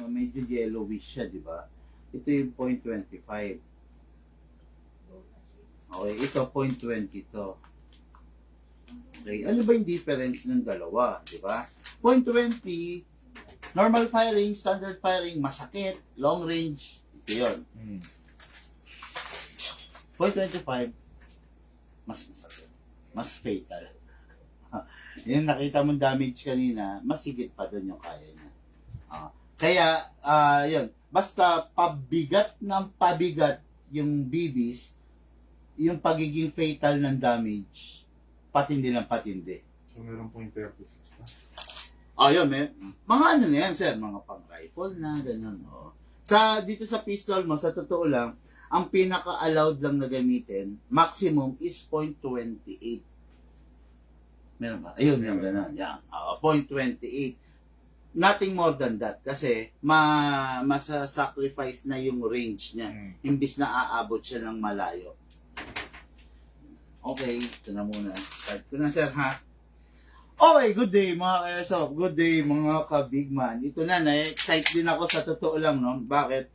medyo yellowish siya, di ba? Ito yung 0.25. Okay, ito 0.20 to. Okay, ano ba yung difference ng dalawa, di ba? 0.20, normal firing, standard firing, masakit, long range, ito yun. 0.25, mas masakit, mas fatal. Yung nakita mong damage kanina, mas higit pa doon yung kaya niya. Kaya, yun, basta pabigat ng pabigat yung BBs, yung pagiging fatal ng damage, patindi ng patindi. So, meron pong 36 na. Yun, mga ano na yan, sir, mga pang-rifle na, gano'n, dito sa pistol mo, sa totoo lang, ang pinaka-allowed lang na gamitin, maximum is 0.28. Meron ba? Ayun, yung gano'n, yan. 0.28. Nothing more than that, kasi mas-sacrifice na yung range niya, imbis na aabot siya ng malayo. Okay, ito na muna. Start ko na, sir, ha? Okay, good day mga ka-airsoft. Good day mga ka-bigman. Ito na, na-excite din ako sa totoo lang, no? Bakit?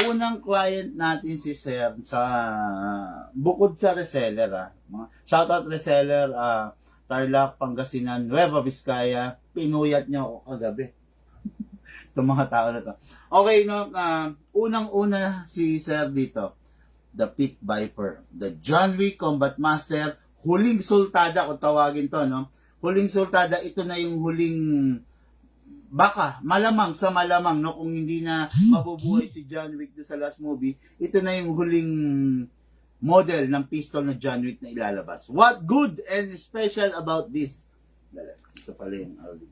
Unang client natin si Sir sa bukod sa reseller, ha? Shoutout reseller, Tarlac, Pangasinan, Nueva Vizcaya. Pinuyat niya ako kagabi. Itong mga tao na to. Okay, no? Unang-una si Sir dito. The Pit Viper, the John Wick Combat Master, huling sultada kung tawagin to, no? Huling sultada, ito na yung huling, baka, malamang sa malamang, no? Kung hindi na mabubuhay si John Wick do sa last movie, ito na yung huling model ng pistol na John Wick na ilalabas. What good and special about this? Ito pala yung Aldig.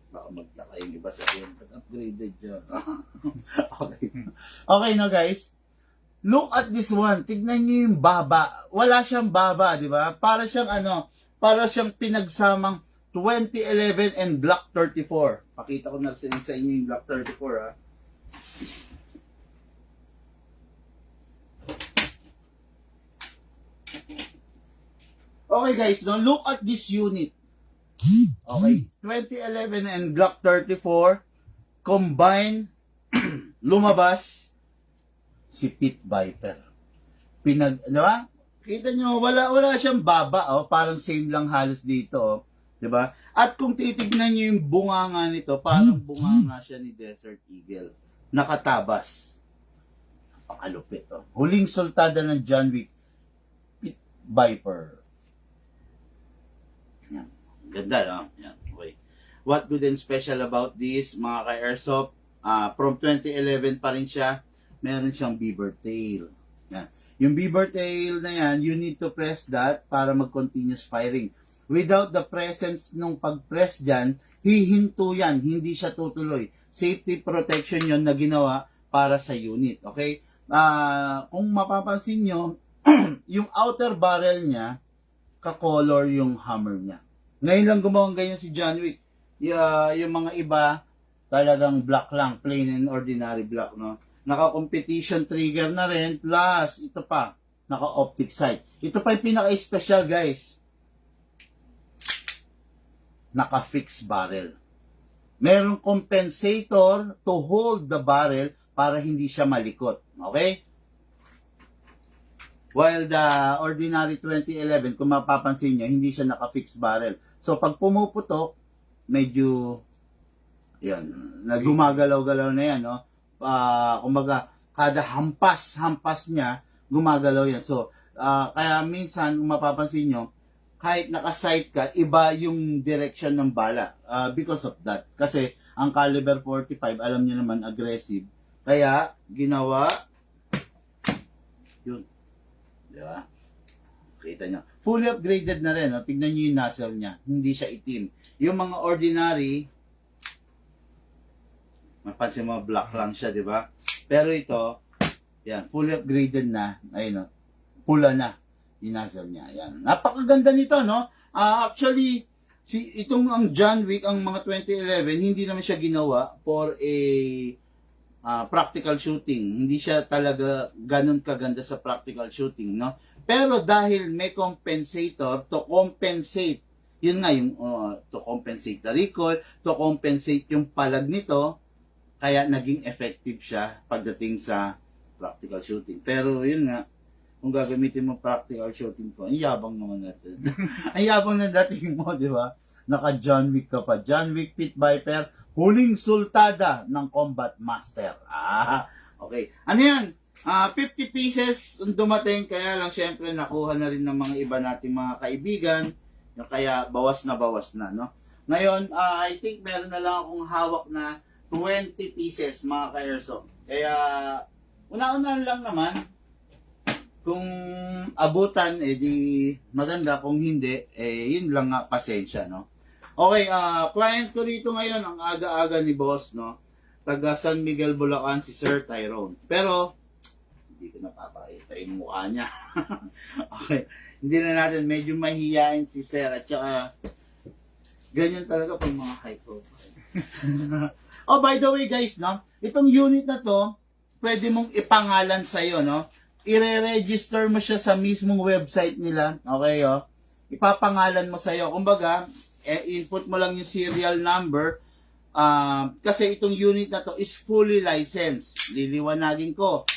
Baka magtaka yung iba sa akin, upgraded dyan. Okay, no guys? Look at this one. Tignan niyo yung baba. Wala siyang baba, di ba? Para siyang para siyang pinagsamang 2011 and Block 34. Pakita ko na sa inyo yung Block 34, ha. Okay guys, now look at this unit. Okay, 2011 and Block 34 combine lumabas si Pit Viper. Di ba? Kita nyo, wala siyang baba, parang same lang halos dito, di ba? At kung titignan nyo yung bunganga nito, parang bunganga siya ni Desert Eagle. Nakatabas. Napakalupit, Huling sultada ng John Wick, Pit Viper. Yan. Ganda, no? Yan. Okay. What good and special about this, mga ka-airsoft? From 2011 pa rin siya. Meron siyang beaver tail. Yan. Yung beaver tail na yan, you need to press that para mag-continuous firing. Without the presence nung pag-press dyan, hihinto yan, hindi siya tutuloy. Safety protection yon na ginawa para sa unit. Okay? Kung mapapansin nyo, yung outer barrel niya, ka-color yung hammer niya. Ngayon lang gumawang ganyan si John Wick. Yung mga iba, talagang black lang, plain and ordinary black, no? Naka-competition trigger na rin, plus ito pa, naka-optic sight. Ito pa yung pinaka-special, guys. Naka-fixed barrel. Merong compensator to hold the barrel para hindi siya malikot. Okay? While the ordinary 2011, kung mapapansin nyo, hindi siya naka-fixed barrel. So, pag pumuputok, medyo, yan, nagumagalaw-galaw na yan, no? Kumbaga, kada hampas niya, gumagalaw yan. So, kaya minsan, kung mapapansin nyo, kahit naka-sight ka, iba yung direction ng bala. Because of that. Kasi, ang caliber 45, alam niyo naman, aggressive. Kaya, ginawa, yun. Diba? Kita nyo. Fully upgraded na rin. Tignan nyo yung nozzle niya. Hindi siya itim. Yung mga ordinary, mapansin mo, black lang siya, di ba? Pero ito, yan, fully upgraded na. Ayun, pula na yung nozzle niya. Yan. Napakaganda nito, no? Actually, itong ang John Wick, ang mga 2011, hindi naman siya ginawa for a practical shooting. Hindi siya talaga ganun kaganda sa practical shooting, no? Pero dahil may compensator to compensate, yun nga yung to compensate the recoil, to compensate yung palag nito, kaya naging effective siya pagdating sa practical shooting. Pero yun nga, kung gagamitin mo practical shooting ko, ang yabang naman natin. Ang yabang na dating mo, di ba? Naka John Wick ka pa. John Wick Pit Viper, huling sultada ng Combat Master. Okay. Ano yan? 50 pieces ang dumating, kaya lang syempre nakuha na rin ng mga iba nating mga kaibigan, kaya bawas na, no? Ngayon, I think meron na lang akong hawak na 20 pieces mga ka-airsoft. Kaya, una-una lang naman, kung abutan, di maganda. Kung hindi, yun lang nga, pasensya, no? Okay, client ko rito ngayon, ang aga-aga ni boss, no? Taga San Miguel, Bulacan, si Sir Tyrone. Pero, hindi ko napapakita yung mukha niya. Okay, hindi na natin, medyo mahihain si Sir, at saka, ganyan talaga pag mga high profile. Oh, by the way guys, no? Itong unit na to, pwede mong ipangalan sa'yo, no? I-register mo siya sa mismong website nila. Okay, oh. Ipapangalan mo sa'yo. Kumbaga, input mo lang yung serial number. Kasi itong unit na to is fully licensed. Liliwanagin ko.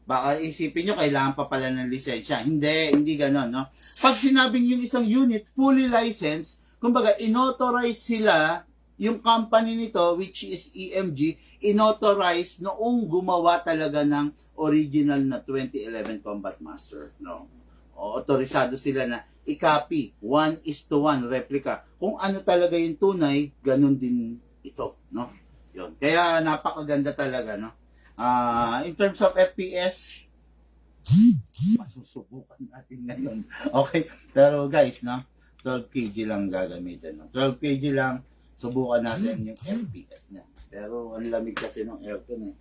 Baka isipin nyo, kailangan pa pala ng lisensya. Hindi ganon, no? Pag sinabing yung isang unit, fully licensed, kumbaga, inauthorize sila, yung company nito, which is EMG, inauthorize noong gumawa talaga ng original na 2011 Combat Master, no? O, autorisado sila na i-copy, 1:1 replica. Kung ano talaga yung tunay, ganun din ito, no? Yun. Kaya napakaganda talaga, no? In terms of FPS, masusubukan natin ngayon. Okay, pero guys, no? 12 kg lang gagamitin, no? 12 kg lang, subukan natin yung FPS niya. Pero ang lamig kasi ng aircon,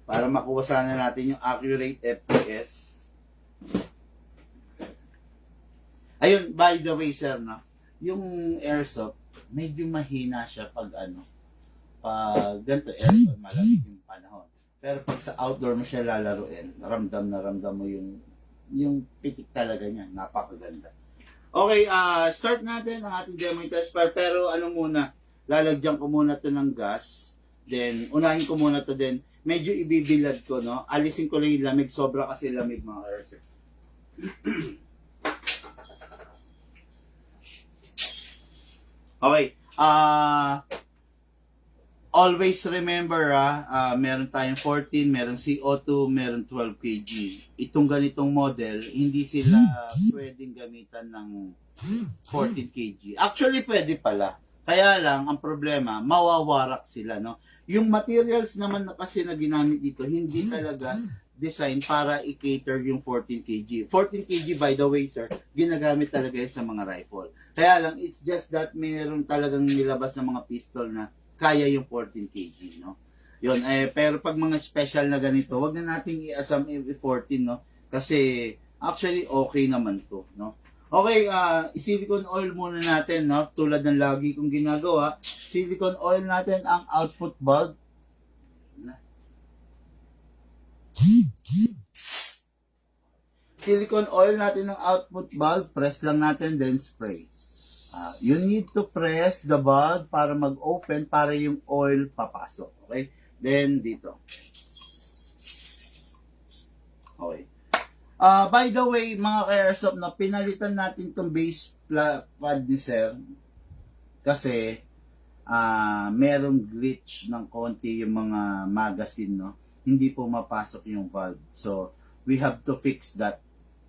para makuha sana natin yung accurate FPS. Ayun, by the way, sir, no? Yung airsoft, medyo mahina siya pag pag ganito airsoft, malamig yung panahon. Pero pag sa outdoor mo siya lalaruin, ramdam na ramdam mo yung pitik talaga niya. Napakaganda. Okay, start natin ang ating demo test fire. Pero muna, lalagyan ko muna to ng gas. Then, unahin ko muna to din. Medyo ibibilad ko, no? Alisin ko lang yung lamig. Sobra kasi lamig, mga airsoft. Okay, always remember, meron tayong 14, meron CO2, meron 12 kg. Itong ganitong model, hindi sila pwedeng gamitan ng 14 kg. Actually, pwede pala. Kaya lang, ang problema, mawawarak sila, no? Yung materials naman na kasi na ginamit dito, hindi talaga design para i-cater yung 14 kg. 14 kg, by the way, sir, ginagamit talaga yun sa mga rifle. Kaya lang, it's just that meron talagang nilabas na mga pistol na kaya yung 14 kg, no? Yun, pero pag mga special na ganito, wag na nating i-asam 14, no? Kasi, actually, okay naman to, no? Okay, silicone oil muna natin, no? Tulad ng lagi kong ginagawa, silicone oil natin ang output bulb. Silicone oil natin ang output bulb, press lang natin, then spray. You need to press the bulb para mag-open para yung oil papasok. Okay? Then, dito. Okay. By the way, mga ka-airsoft, no, pinalitan natin itong base pad ni sir kasi merong glitch ng konti yung mga magazine, no? Hindi po mapasok yung valve. So, we have to fix that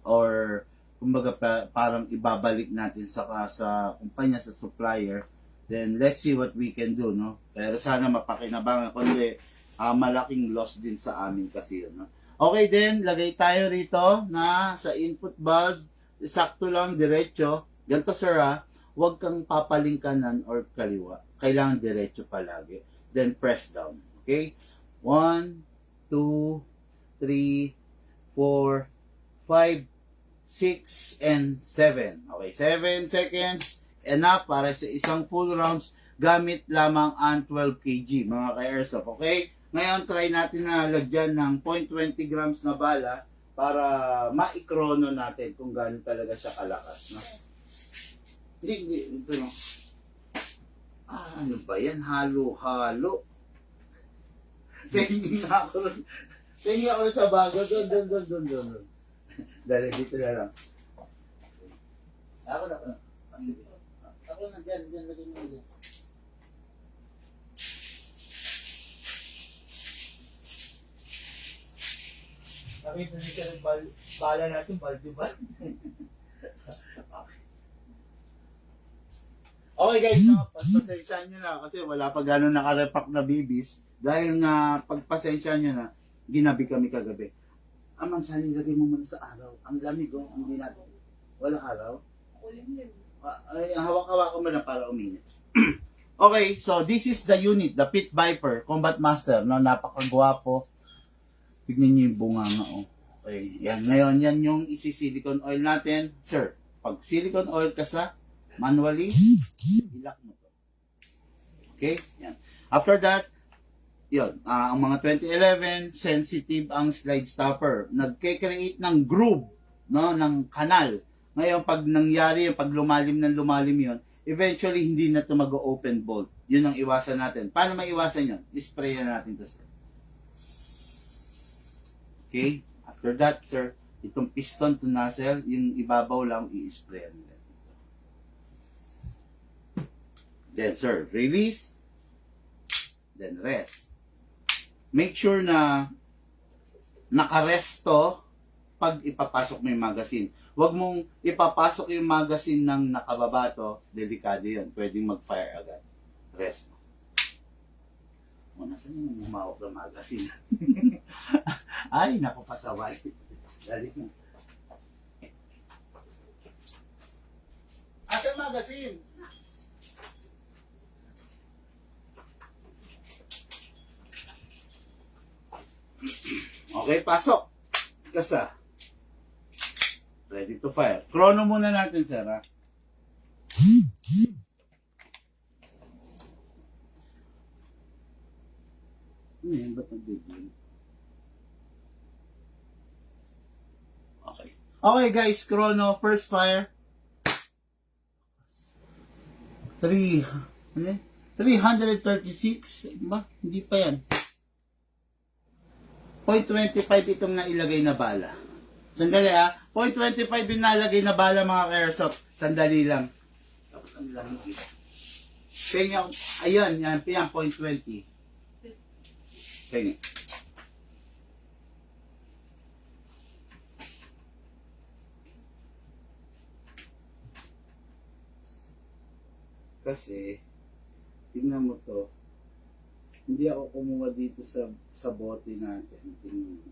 or kumbaga parang ibabalik natin sa kumpanya, sa supplier. Then let's see what we can do, no? Pero sana mapakinabangan, kundi malaking loss din sa amin kasi yun, no? Okay, then lagay tayo rito na sa input valve, sakto lang, diretso. Ganito, sir, huwag kang papaling kanan or kaliwa. Kailangan diretso palagi. Then press down. Okay? 1, 2, 3, 4, 5, 6, and 7. Okay, 7 seconds. Enough para sa isang full rounds. Gamit lamang ang 12 kg, mga ka-airsoft. Okay? Ngayon, try natin na lagyan ng 0.20 grams na bala para maikrono natin kung gaano talaga siya kalakas. No? Hindi. Ito, no? Ano ba yan? Halo-halo. Tingin nga ako rin. Tingin ako rin sa bago. Doon. Dali, dito na lang. Ako na. Sige. Ako na, dyan. Lagay mo dyan. Nakita niyo ka ng bala natin, baldi-baldi. Okay guys, no, pagpasensyahan nyo na kasi wala pa gano'ng nakarepack na bibis. Dahil nga pagpasensyahan nyo na, ginabi kami kagabi. Amang sali, lagay mo muna sa araw. Ang lamig oh, hindi natin. Wala araw. Ulim-lim. Ay, hawak-hawak ko muna para uminit. Okay, so this is the unit, the Pit Viper Combat Master. No, napakagwapo. Tignan niyo yung bunga nga oh. Okay, yan. Ngayon, yan yung isi-silicone oil natin. Sir, pag silicone oil ka sa manually, ilak mo to. Okay? Yan. After that, yun, ang mga 2011, sensitive ang slide stopper. Nagke-create ng groove, no, ng kanal. Ngayon, pag nangyari yung pag lumalim yun, eventually, hindi na ito mag-open bolt. Yun ang iwasan natin. Paano maiwasan yun? I-spray na natin ito, sir. Okay? After that, sir, itong piston to nozzle, yung ibabaw lang, i-spray nila. Then, sir, release. Then, rest. Make sure na naka-rest to pag ipapasok mo yung magazine. Huwag mong ipapasok yung magazine ng nakababa to, delikado yun. Pwedeng mag-fire agad. Rest mo. Muna saan yung humawak ng magazine? Ay, naku, pasaway. Dali mo. Asa magazine? Okay, pasok. Kasa. Ready to fire. Chrono muna natin, sir, ha? Ano yan? Ba't nag-bigyan? Okay. Okay, guys. Chrono. First fire. 336. Ba? Hindi pa yan. 0.25 itong nailagay na bala. Sandali ha. 0.25 yung nalagay na bala mga ka-airsoft. Sandali lang. Tapos ang lamig. Kaya ayun, yan 0.20. Kaya kasi, tingnan mo to. Hindi ako kumuha dito sa bote natin. Tingnan mo.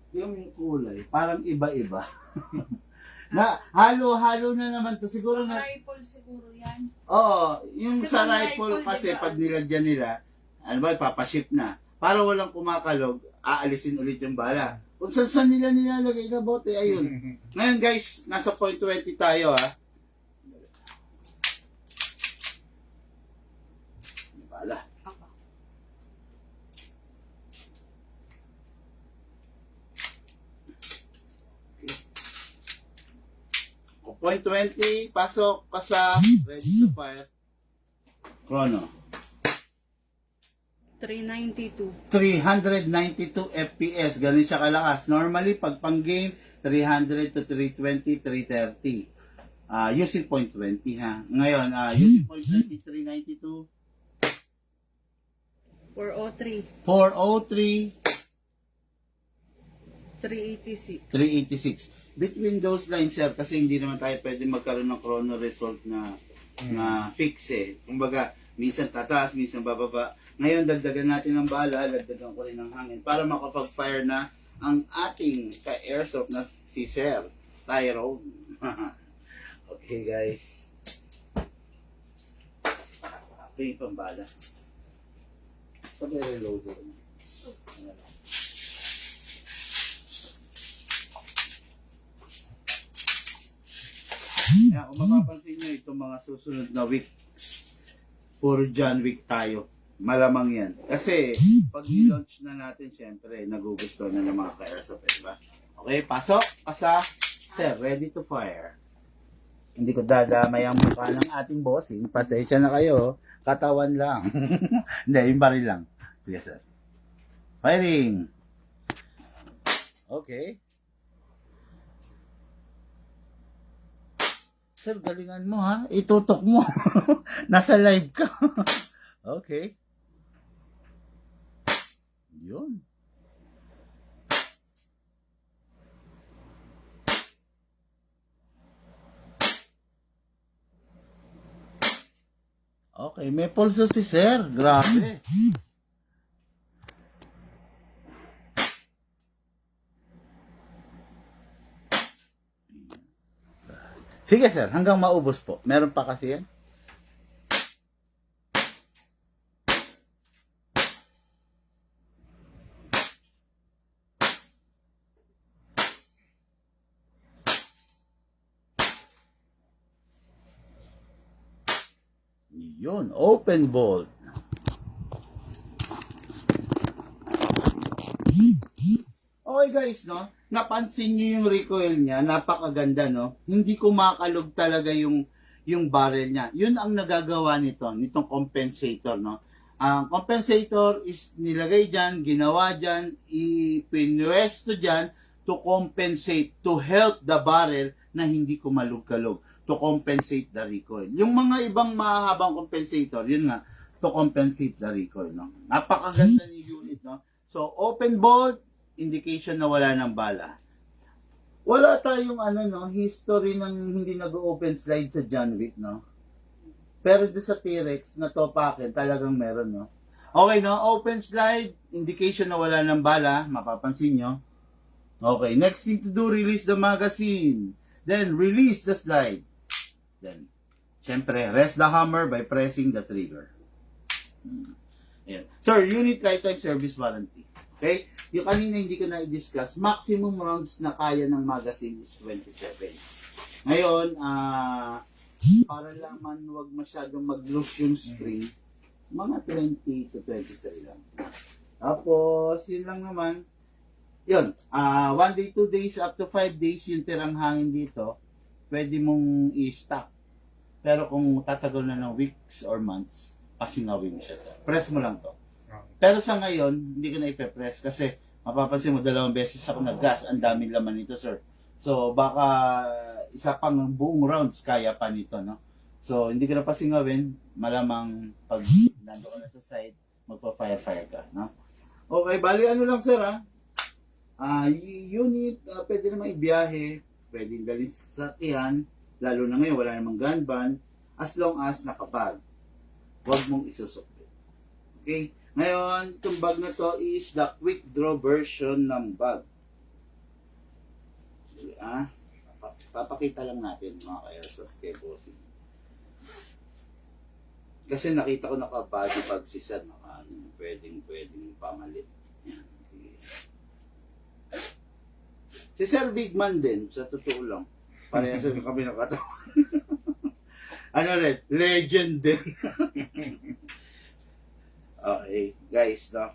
Yung kulay, parang iba-iba. Na halo-halo na naman to. Siguro na Rifle siguro yan. Oo, yung Kasi sa mga rifle rifle, kasi diba? pag nilagyan nila, ano ba, ipapaship na. Para walang kumakalog, aalisin ulit yung bala. Kung saan nila nilalagay na bote, ayun. Ngayon guys, nasa 0.20 tayo ha. Bala. O 0.20, pasok, pasa, ready to fire. Chrono. 392. 392 FPS. Ganun siya kalakas. Normally, pag pang game, 300 to 320, 330. Using 0.20 ha. Ngayon, using 0.20, 392. 403. 403, 386. 386. Between those lines, sir, kasi hindi naman tayo pwede magkaroon ng chrono result na fix eh. Kumbaga, minsan tataas, minsan bababa. Ngayon, dagdagan natin ng bala, dagdagan ko rin ng hangin para makapag-fire na ang ating ka-airsoft na si Sir Tyrone. Okay, guys. Ito yung pambala. Sabi reloader. Kaya kung mapapansin nyo, itong mga susunod na week, puro John Wick tayo. Malamang yan. Kasi, pag i-launch na natin, syempre, nagugusto na ng mga ka-airsoft, diba? Okay, pasok, pasa, sir, ready to fire. Hindi ko dadamay ang mukha ng ating bossing. Pasensya na kayo. Katawan lang. Hindi, yung baril lang. Sige, sir. Firing! Okay. Sir, galingan mo ha. Itutok mo. Nasa live ka. Okay. Yun. Okay, may pulso si sir. Grabe. Sige sir, hanggang maubos po. Meron pa kasi yan. Yun, open bolt. Okay guys, no? Napansin niyo yung recoil niya, napakaganda, no? Hindi kumakalog talaga yung barrel niya. Yun ang nagagawa nitong compensator, no? Ang compensator is nilagay diyan, ginawa diyan, ipinwesto diyan to compensate, to help the barrel na hindi kumalog-kalog, to compensate the recoil. Yung mga ibang mahahabang compensator, yun nga, to compensate the recoil, no? Napakaganda ni unit, no? So, open bolt, indication na wala ng bala. Wala tayong history ng hindi nag-open slide sa John Wick, no? Pero doon sa T-Rex na topakin, talagang meron, no? Okay, no? Open slide, indication na wala ng bala, mapapansin nyo. Okay, next thing to do, release the magazine. Then, release the slide. Then, syempre, rest the hammer by pressing the trigger. Ayan. Sir, unit lifetime service warranty. Okay? Yung kanina hindi ko na-discuss, maximum rounds na kaya ng magazine is 27. Ngayon, para lang man huwag masyadong mag-loose yung spring, mga 20 to 23 lang. Tapos, yun lang naman. Yun, 1 day, 2 days, up to 5 days yung tirang hangin dito, pwede mong i-stop. Pero kung tatagal na ng weeks or months, pasingawin mo siya, sir. Press mo lang to. Pero sa ngayon, hindi ko na ipe-press kasi mapapansin mo 2 beses ako nag-gas. Ang daming laman nito, sir. So, baka isa pang buong rounds kaya pa nito, no? So, hindi ko na pasingawin. Malamang pag nando ka na sa side, magpa-fire ka, no? Okay, bali ano lang, sir, ha? Unit, pwede naman ibiyahe, pwedeng dalhin sa sakyan, lalo na ngayon, wala namang gun ban, as long as nakapag. Huwag mong isusukli. Okay? Ngayon, itong bag na to is the quick draw version ng bag. Papakita lang natin mga ka-airsoft kay bossing. Kasi nakita ko naka-body bag si Sir, pwedeng pamalit. Yan. Okay. Si Sir Big Man din, sa totoo lang. Parehas sa kami nakatawan. Ano rin, legend din. Okay, guys, no?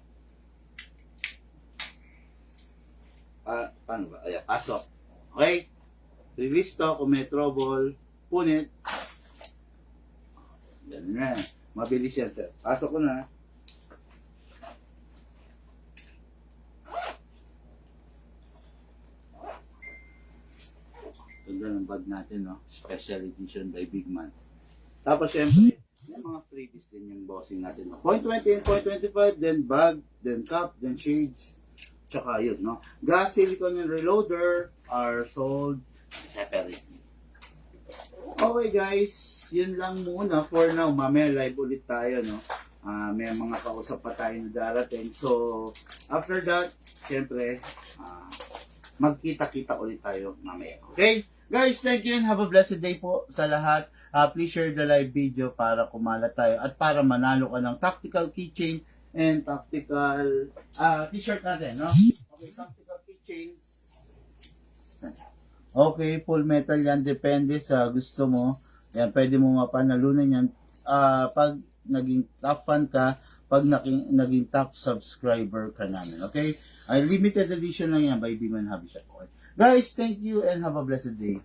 Paano ba? Ayan, pasok. Okay? Release to, kung may trouble, punit. Ganun na. Mabilis yan, sir. Pasok ko na. Ganda ng bag natin, no? Special edition by Big Man. Tapos, syempre, may mga freebies din yung bossing natin. No? 0.20 and 0.25, then bag, then cup, then shades. Tsaka yun, no? Gas, silicone, and reloader are sold separately. Okay guys, yun lang muna for now. Mamaya live ulit tayo, no? May mga kausap pa tayo na darating. So, after that, syempre, magkita-kita ulit tayo mamaya. Okay? Guys, thank you and have a blessed day po sa lahat. Please share the live video para kumalat tayo at para manalo ka ng tactical keychain and tactical t-shirt natin, no? Okay, tactical keychain. Okay, full metal yan. Depende sa gusto mo. Yan, pwede mo mapanalunan yan. Pag naging top fan ka, pag naging top subscriber ka namin. Okay? Limited edition lang yan by Big Man Hobby Shop. Okay. Guys, thank you and have a blessed day.